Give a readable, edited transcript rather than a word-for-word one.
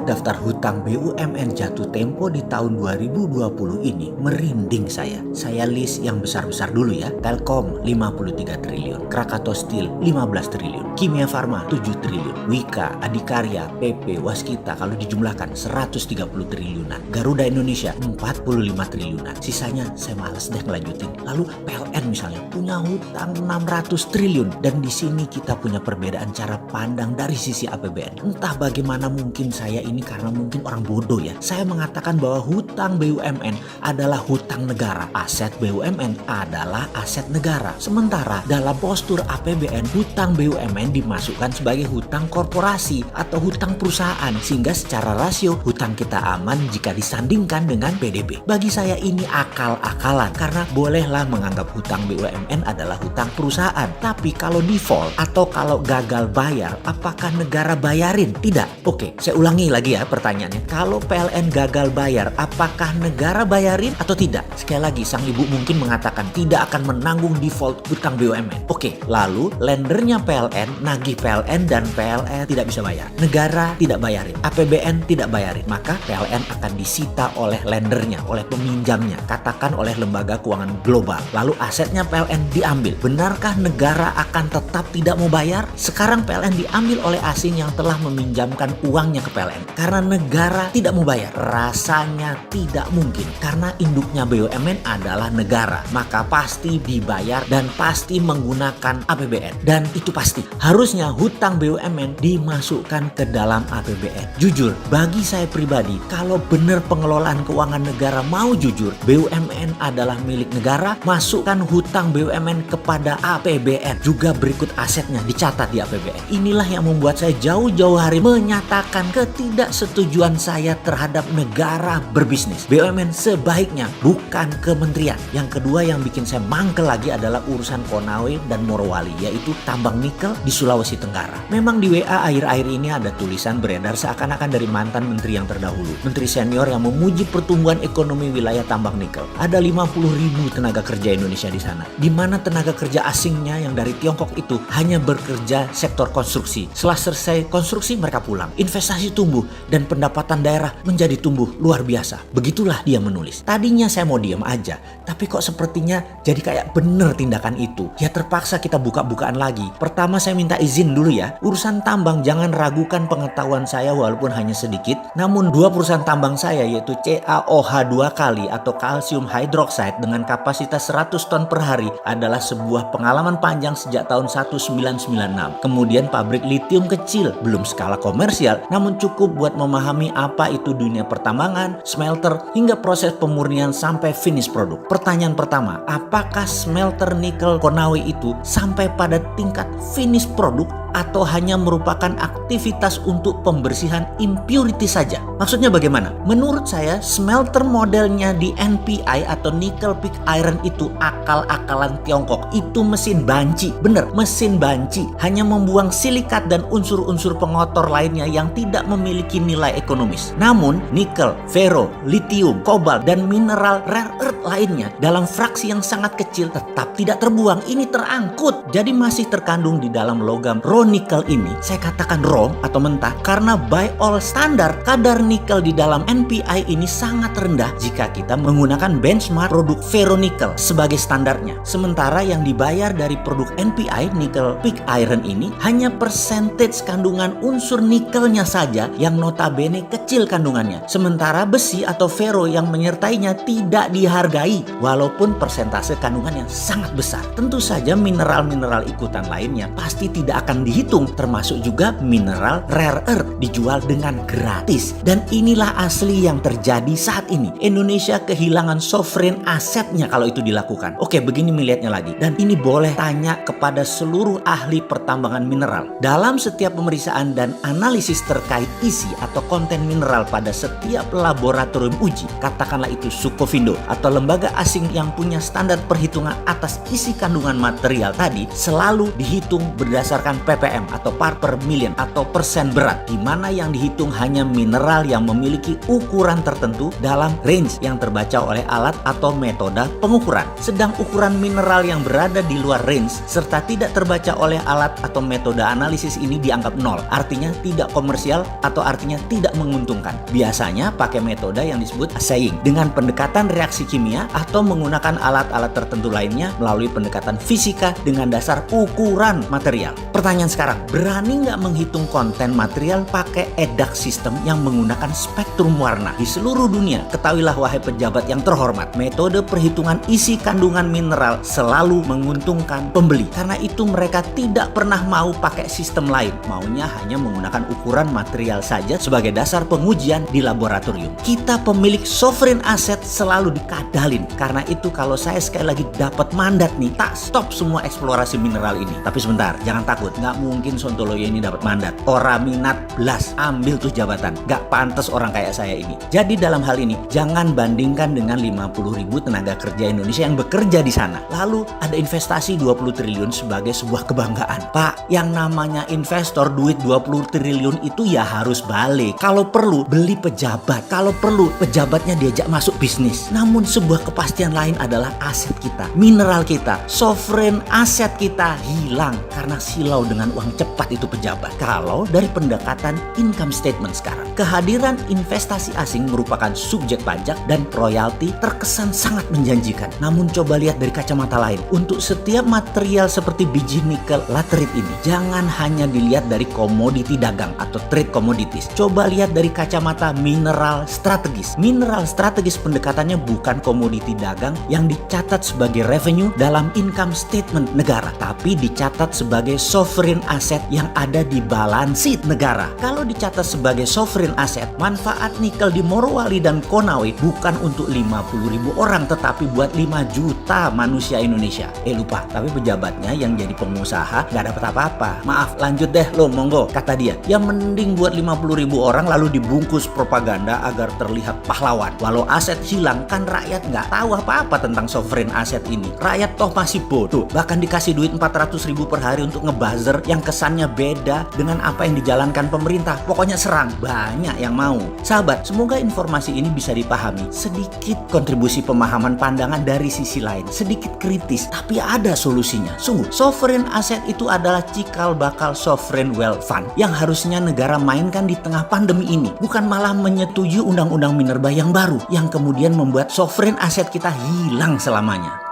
daftar hutang BUMN jatuh tempo di tahun 2020 ini merinding saya. Saya list yang besar-besar dulu ya. Telkom 53 triliun, Krakatau Steel 15 triliun, Kimia Farma 7 triliun, Wika, Adikarya, PP, Waskita kalau dijumlahkan 130 triliunan, Garuda Indonesia 45 triliunan. Sisanya saya males deh ngelanjutin. Lalu PLN misalnya punya hutang 600 triliun dan di sini kita punya perbedaan cara pandang dari sisi APBN. Entah bagaimana mungkin saya ini karena mungkin orang bodoh ya. Saya mengatakan bahwa hutang BUMN adalah hutang negara. Aset BUMN adalah aset negara. Sementara dalam postur APBN, hutang BUMN dimasukkan sebagai hutang korporasi atau hutang perusahaan. Sehingga secara rasio hutang kita aman jika disandingkan dengan PDB. Bagi saya ini akal-akalan karena bolehlah menganggap hutang BUMN adalah hutang perusahaan. Tapi kalau default atau kalau gagal bayar, apakah negara bayarin? Tidak. Oke, saya ulangi lagi ya pertanyaannya. Kalau PLN gagal bayar, apakah negara bayarin atau tidak? Sekali lagi, sang ibu mungkin mengatakan tidak akan menanggung default hutang BUMN. Oke, lalu lendernya PLN nagih PLN dan PLN tidak bisa bayar. Negara tidak bayarin, APBN tidak bayarin. Maka PLN akan disita oleh lendernya, oleh peminjamnya. Katakan oleh lembaga keuangan global. Lalu asetnya PLN diambil. Benarkah negara akan tetap tidak mau bayar? Sekarang PLN diambil oleh asing yang telah meminjamkan uangnya ke PLN. Karena negara tidak mau bayar. Rasanya tidak mungkin. Karena induknya BUMN adalah negara. Maka pasti dibayar dan pasti menggunakan APBN. Dan itu pasti. Harusnya hutang BUMN dimasukkan ke dalam APBN. Jujur, bagi saya pribadi, kalau benar pengelolaan keuangan negara mau jujur, BUMN adalah milik negara, masukkan hutang BUMN kepada APBN. Juga berikut asetnya dicatat di APBN. Inilah yang membuat saya jauh-jauh hari menyatakan ketidaksetujuan saya terhadap negara berbisnis. BUMN sebaiknya bukan kementerian. Yang kedua yang bikin saya mangkel lagi adalah urusan Konawe dan Morowali, yaitu tambang nikel di Sulawesi Tenggara. Memang di WA akhir-akhir ini ada tulisan beredar seakan-akan dari mantan menteri yang terdahulu, menteri senior yang memuji pertumbuhan ekonomi wilayah tambang nikel. Ada 50.000 tenaga kerja Indonesia di sana, di mana tenaga kerja asingnya yang dari Tiongkok itu hanya bekerja sektor konstruksi. Setelah selesai konstruksi mereka pulang. Investasi tumbuh dan pendapatan daerah menjadi tumbuh luar biasa. Begitulah dia menulis. Tadinya saya mau diam aja, tapi kok sepertinya jadi kayak bener tindakan itu. Ya terpaksa kita buka-bukaan lagi. Pertama saya minta izin dulu ya. Urusan tambang jangan ragukan pengetahuan saya walaupun hanya sedikit. Namun dua perusahaan tambang saya yaitu CaOH 2 kali atau kalsium hydroxide dengan kapasitas 100 ton per hari adalah sebuah pengalaman panjang sejak tahun 1996. Kemudian pabrik litium kecil, belum skala komersial, namun cukup buat memahami apa itu dunia pertambangan, smelter, hingga proses pemurnian sampai finish produk. Pertanyaan pertama, apakah smelter nikel Konawe itu sampai pada tingkat finish produk atau hanya merupakan aktivitas untuk pembersihan impurity saja? Maksudnya bagaimana? Menurut saya smelter modelnya di NPI atau nickel pig iron itu akal-akalan Tiongkok. Itu mesin banci. Bener, mesin banci. Hanya membuang silikat dan unsur-unsur pengotor lainnya yang tidak memiliki nilai ekonomis. Namun nikel, fero, lithium, kobalt, dan mineral rare earth lainnya dalam fraksi yang sangat kecil tetap tidak terbuang. Ini terangkut. Jadi masih terkandung di dalam logam nikel ini. Saya katakan raw atau mentah karena by all standar kadar nikel di dalam NPI ini sangat rendah jika kita menggunakan benchmark produk ferronikel sebagai standarnya. Sementara yang dibayar dari produk NPI nickel pig iron ini hanya percentage kandungan unsur nikelnya saja yang notabene kecil kandungannya. Sementara besi atau ferro yang menyertainya tidak dihargai walaupun persentase kandungannya sangat besar. Tentu saja mineral-mineral ikutan lainnya pasti tidak akan dihitung, termasuk juga mineral rare earth dijual dengan gratis. Dan inilah asli yang terjadi saat ini. Indonesia kehilangan sovereign asetnya kalau itu dilakukan. Oke, begini melihatnya lagi. Dan ini boleh tanya kepada seluruh ahli pertambangan mineral. Dalam setiap pemeriksaan dan analisis terkait isi atau konten mineral pada setiap laboratorium uji, katakanlah itu Sukovindo atau lembaga asing yang punya standar perhitungan atas isi kandungan material tadi, selalu dihitung berdasarkan ppm atau part per million atau persen berat, di mana yang dihitung hanya mineral yang memiliki ukuran tertentu dalam range yang terbaca oleh alat atau metode pengukuran. Sedang ukuran mineral yang berada di luar range serta tidak terbaca oleh alat atau metode analisis ini dianggap nol, artinya tidak komersial atau artinya tidak menguntungkan. Biasanya pakai metode yang disebut assaying dengan pendekatan reaksi kimia atau menggunakan alat-alat tertentu lainnya melalui pendekatan fisika dengan dasar ukuran material. Pertanyaan sekarang, berani nggak menghitung konten material pakai EDAC system yang menggunakan spektrum warna? Di seluruh dunia, ketahuilah wahai pejabat yang terhormat, metode perhitungan isi kandungan mineral selalu menguntungkan pembeli. Karena itu mereka tidak pernah mau pakai sistem lain, maunya hanya menggunakan ukuran material saja sebagai dasar pengujian di laboratorium. Kita pemilik sovereign asset selalu dikadalin. Karena itu kalau saya sekali lagi dapat mandat nih, tak stop semua eksplorasi mineral ini. Tapi sebentar, jangan takut, nggak mungkin Sontoloyo ini dapat mandat. Ora minat blas, ambil tuh jabatan. Nggak pantas orang kayak saya ini. Jadi dalam hal ini, jangan bandingkan dengan 50.000 tenaga kerja Indonesia yang bekerja di sana. Lalu ada investasi 20 triliun sebagai sebuah kebanggaan. Pak, yang namanya investor duit 20 triliun itu ya harus balik. Kalau perlu beli pejabat, kalau perlu pejabatnya diajak masuk bisnis. Namun sebuah kepastian lain adalah aset kita, mineral kita, sovereign aset kita hilang karena silau dengan uang cepat itu pejabat. Kalau dari pendekatan income statement sekarang, kehadiran investasi asing merupakan subjek pajak dan royalti terkesan sangat menjanjikan. Namun coba lihat dari kacamata lain. Untuk setiap material seperti biji nikel laterit ini, jangan hanya dilihat dari komoditi dagang atau trade commodities. Coba lihat dari kacamata mineral strategis. Mineral strategis pendekatannya bukan komoditi dagang yang dicatat sebagai revenue dalam income statement negara, tapi dicatat sebagai sovereign asset yang ada di balance sheet negara. Kalau dicatat sebagai sovereign asset, manfaat nikel di Morowali dan Konawe bukan untuk 50.000 orang, tetapi buat 5 juta manusia Indonesia. Lupa, tapi pejabatnya yang jadi pengusaha nggak dapat apa-apa. Maaf, lanjut deh lo, monggo, kata dia. Ya mending buat 50.000 orang lalu dibungkus propaganda agar terlihat pahlawan. Walau aset hilang, kan rakyat nggak tahu apa-apa tentang sovereign aset ini. Rakyat toh masih bodoh. Bahkan dikasih duit 400.000 per hari untuk ngebuzzer yang kesannya beda dengan apa yang dijalankan pemerintah. Pokoknya serang, banyak yang mau. Sahabat, semoga informasi ini bisa dipahami. Sedikit kontribusi pemahaman pandangan dari sisi lain, sedikit kritis, tapi ada solusinya. Sungguh, sovereign asset itu adalah cikal bakal sovereign wealth fund yang harusnya negara mainkan di tengah pandemi ini, bukan malah menyetujui undang-undang minerba yang baru yang kemudian membuat sovereign asset kita hilang selamanya.